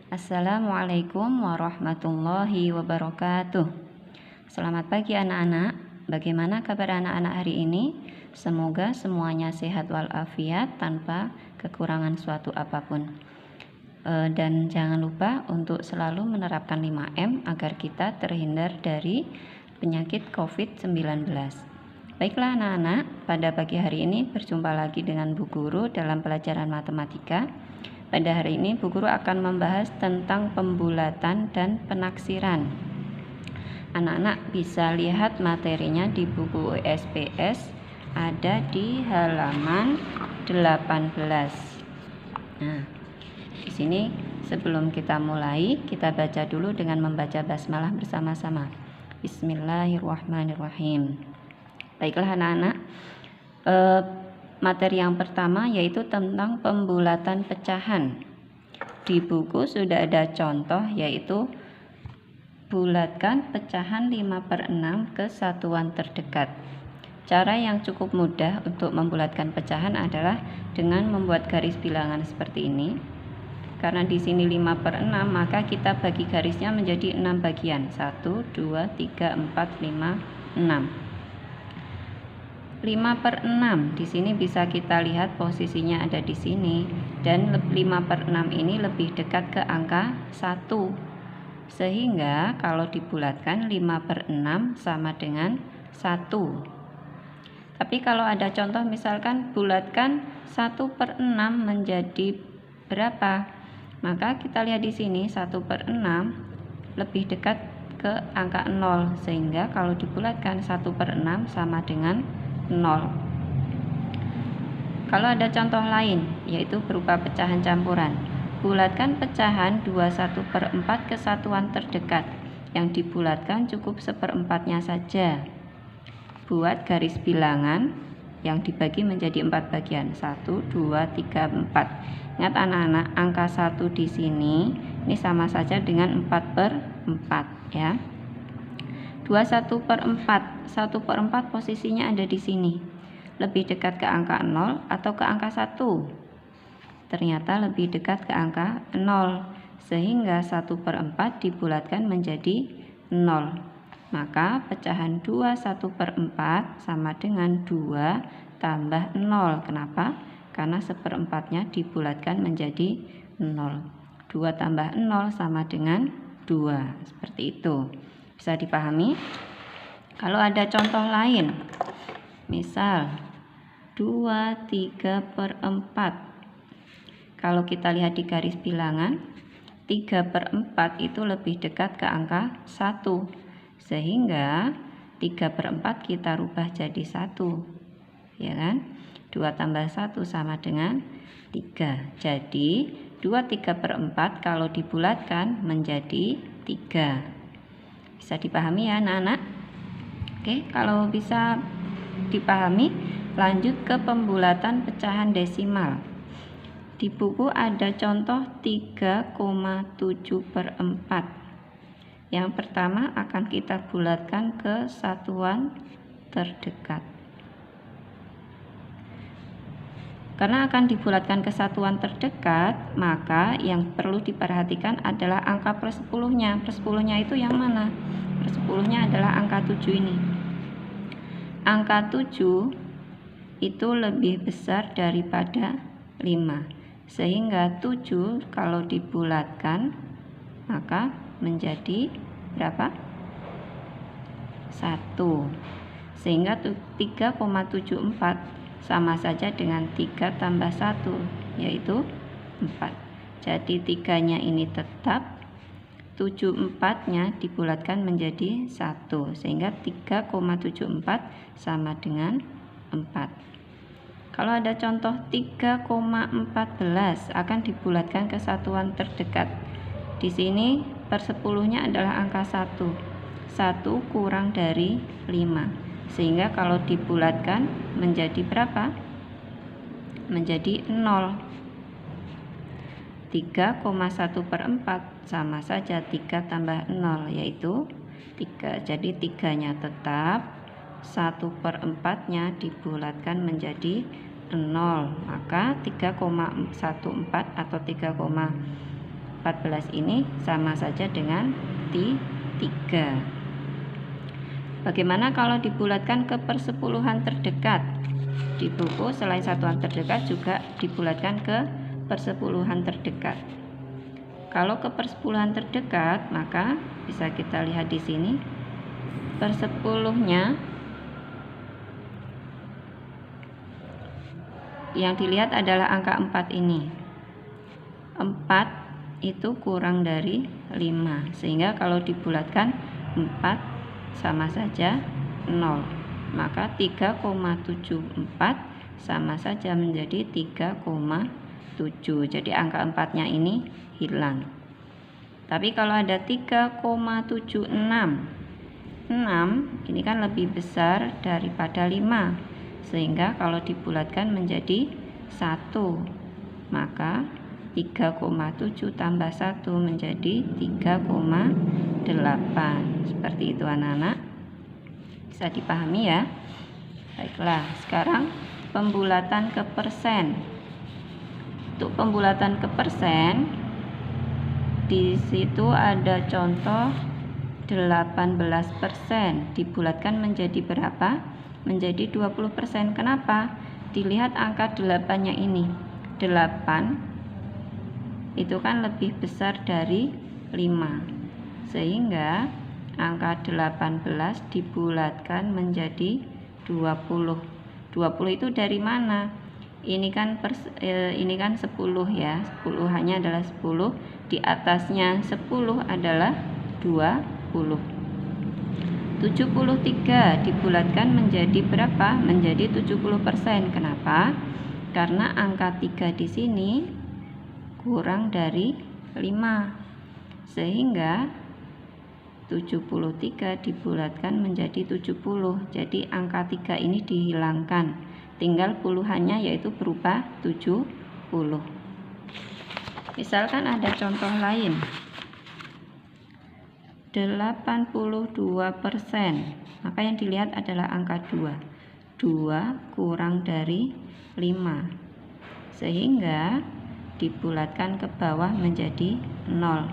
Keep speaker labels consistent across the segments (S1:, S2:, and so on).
S1: Assalamualaikum warahmatullahi wabarakatuh. Selamat pagi anak-anak. Bagaimana kabar anak-anak hari ini? Semoga semuanya sehat walafiat tanpa kekurangan suatu apapun. Dan jangan lupa untuk selalu menerapkan 5M agar kita terhindar dari penyakit COVID-19. Baiklah anak-anak, pada pagi hari ini berjumpa lagi dengan Bu Guru dalam pelajaran matematika. Pada hari ini Bu Guru akan membahas tentang pembulatan dan penaksiran. Anak-anak bisa lihat materinya di buku SPS, ada di halaman 18. Nah, di sini sebelum kita mulai, kita baca dulu dengan membaca basmalah bersama-sama. Bismillahirrahmanirrahim. Baiklah anak-anak, materi yang pertama yaitu tentang pembulatan pecahan. Di buku sudah ada contoh, yaitu bulatkan pecahan 5/6 ke satuan terdekat. Cara yang cukup mudah untuk membulatkan pecahan adalah dengan membuat garis bilangan seperti ini. Karena di sini 5/6, maka kita bagi garisnya menjadi 6 bagian. 1, 2, 3, 4, 5, 6. 5/6 di sini bisa kita lihat posisinya ada di sini, dan 5/6 ini lebih dekat ke angka 1, sehingga kalau dibulatkan 5/6 sama dengan 1. Tapi kalau ada contoh misalkan bulatkan 1/6 menjadi berapa, maka kita lihat di sini 1/6 lebih dekat ke angka 0, sehingga kalau dibulatkan 1/6 sama dengan 0. Kalau ada contoh lain, yaitu berupa pecahan campuran. Bulatkan pecahan 21/4 ke satuan terdekat. Yang dibulatkan cukup 1/4-nya saja. Buat garis bilangan yang dibagi menjadi 4 bagian. 1, 2, 3, 4. Ingat anak-anak, angka 1 di sini ini sama saja dengan 4/4 ya. 21/4, 1/4 posisinya ada di sini. Lebih dekat ke angka 0 atau ke angka 1? Ternyata lebih dekat ke angka 0, sehingga 1/4 dibulatkan menjadi 0. Maka pecahan 21/4 sama dengan 2 tambah 0. Kenapa? Karena 1/4-nya dibulatkan menjadi 0. 2 tambah 0 sama dengan 2. Seperti itu. Bisa dipahami? Kalau ada contoh lain, misal 23/4. Kalau kita lihat di garis bilangan, 3/4 itu lebih dekat ke angka 1, sehingga 3/4 kita rubah jadi 1, ya kan? 2 tambah 1 sama dengan 3. Jadi 23/4 kalau dibulatkan menjadi 3. Bisa dipahami ya anak-anak? Oke, kalau bisa dipahami, lanjut ke pembulatan pecahan desimal. Di buku ada contoh 3,7/4. Yang pertama akan kita bulatkan ke satuan terdekat. Karena akan dibulatkan ke satuan terdekat, maka yang perlu diperhatikan adalah angka per 10-nya. Per 10-nya itu yang mana? Per 10-nya adalah angka 7 ini. Angka 7 itu lebih besar daripada 5. Sehingga 7 kalau dibulatkan, maka menjadi berapa? 1. Sehingga 3,74 sama saja dengan 3 tambah 1, yaitu 4. Jadi 3-nya ini tetap, 7/4-nya dibulatkan menjadi 1, sehingga 3,74 sama dengan 4. Kalau ada contoh 3,14 akan dibulatkan ke satuan terdekat. Di sini per 10-nya adalah angka 1. 1 kurang dari 5. Sehingga kalau dibulatkan menjadi berapa? Menjadi 0. 3,1/4 sama saja 3 tambah 0, yaitu 3. Jadi 3-nya tetap, 1/4-nya dibulatkan menjadi 0. Maka 3,14 atau 3,14 14 ini sama saja dengan 3. Bagaimana kalau dibulatkan ke persepuluhan terdekat? Di buku selain satuan terdekat juga dibulatkan ke persepuluhan terdekat. Kalau ke persepuluhan terdekat, maka bisa kita lihat di sini persepuluhnya yang dilihat adalah angka 4 ini. 4 itu kurang dari 5, sehingga kalau dibulatkan 4 sama saja 0, maka 3,74 sama saja menjadi 3,7. Jadi angka 4-nya ini hilang. Tapi kalau ada 3,76, 6 ini kan lebih besar daripada 5, sehingga kalau dibulatkan menjadi 1, maka 3,7 tambah 1 menjadi 3,8. Seperti itu anak-anak, bisa dipahami ya. Baiklah, sekarang pembulatan ke persen. Untuk pembulatan ke persen, di situ ada contoh 18%. Dibulatkan menjadi berapa? Menjadi 20%. Kenapa? Dilihat angka 8-nya ini. 8 itu kan lebih besar dari 5, sehingga angka 18 dibulatkan menjadi 20. 20 itu dari mana? Ini kan 10 ya. 10 hanya adalah 10, di atasnya 10 adalah 20. 73 dibulatkan menjadi berapa? Menjadi 70%. Kenapa? Karena angka 3 di sini kurang dari 5, sehingga 73 dibulatkan menjadi 70. Jadi angka 3 ini dihilangkan, tinggal puluhannya yaitu berupa 70. Misalkan ada contoh lain, 82%, maka yang dilihat adalah angka 2. 2 kurang dari 5, sehingga dibulatkan ke bawah menjadi 0.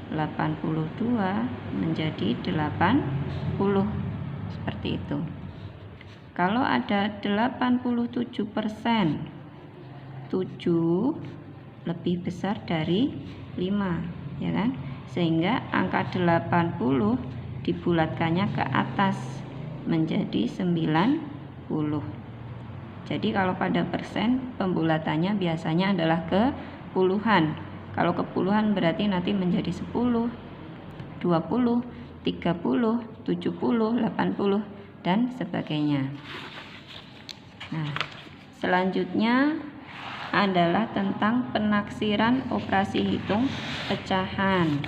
S1: 82 menjadi 80, seperti itu. Kalau ada 87%, 7 lebih besar dari 5, ya kan? Sehingga angka 80 dibulatkannya ke atas menjadi 90. Jadi kalau pada persen, pembulatannya biasanya adalah ke puluhan. Kalau ke puluhan berarti nanti menjadi 10, 20, 30, 70, 80, dan sebagainya. Nah, selanjutnya adalah tentang penaksiran operasi hitung pecahan.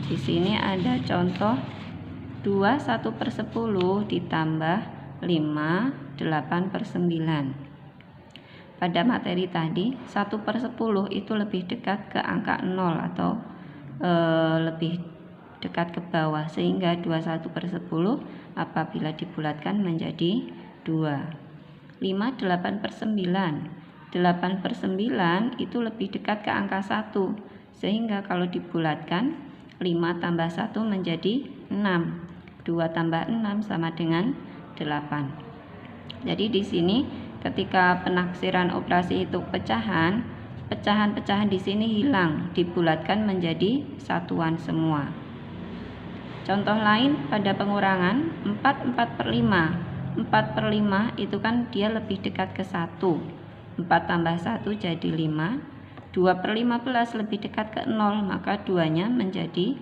S1: Di sini ada contoh 21/10 ditambah 5, 8/9. Pada materi tadi 1/10 itu lebih dekat ke angka 0 atau lebih dekat ke bawah, sehingga 21/10 apabila dibulatkan menjadi 2. 5, 8/9. 8/9 itu lebih dekat ke angka 1, sehingga kalau dibulatkan 5 tambah 1 menjadi 6. 2 tambah 6 sama dengan 8. Jadi di sini ketika penaksiran operasi hitung pecahan, pecahan-pecahan di sini hilang, dibulatkan menjadi satuan semua. Contoh lain pada pengurangan 4/5. 4/5 itu kan dia lebih dekat ke 1. 4 tambah 1 jadi 5. 2/15 lebih dekat ke 0, maka 2-nya menjadi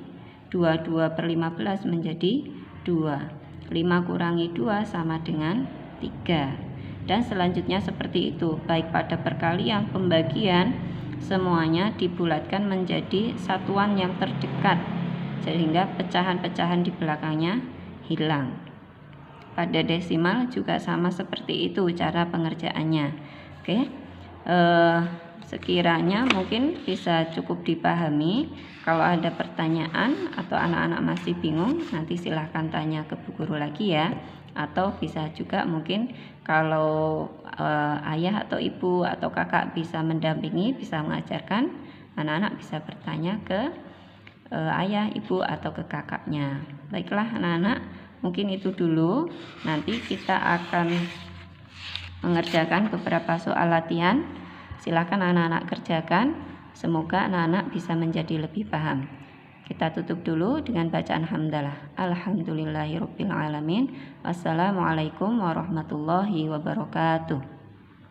S1: 2. 2/15 menjadi 2. 5 kurangi 2 sama dengan 3. Dan selanjutnya seperti itu, baik pada perkalian, pembagian, semuanya dibulatkan menjadi satuan yang terdekat, sehingga pecahan-pecahan di belakangnya hilang. Pada desimal juga sama seperti itu cara pengerjaannya. Oke, sekiranya mungkin bisa cukup dipahami. Kalau ada pertanyaan atau anak-anak masih bingung, nanti silahkan tanya ke Bu Guru lagi ya. Atau bisa juga mungkin kalau ayah atau ibu atau kakak bisa mendampingi, bisa mengajarkan, anak-anak bisa bertanya ke ayah, ibu, atau ke kakaknya. Baiklah anak-anak, mungkin itu dulu. Nanti kita akan mengerjakan beberapa soal latihan. Silakan anak-anak kerjakan. Semoga anak-anak bisa menjadi lebih paham. Kita tutup dulu dengan bacaan hamdalah. Alhamdulillahirabbil alamin. Wassalamualaikum warahmatullahi wabarakatuh.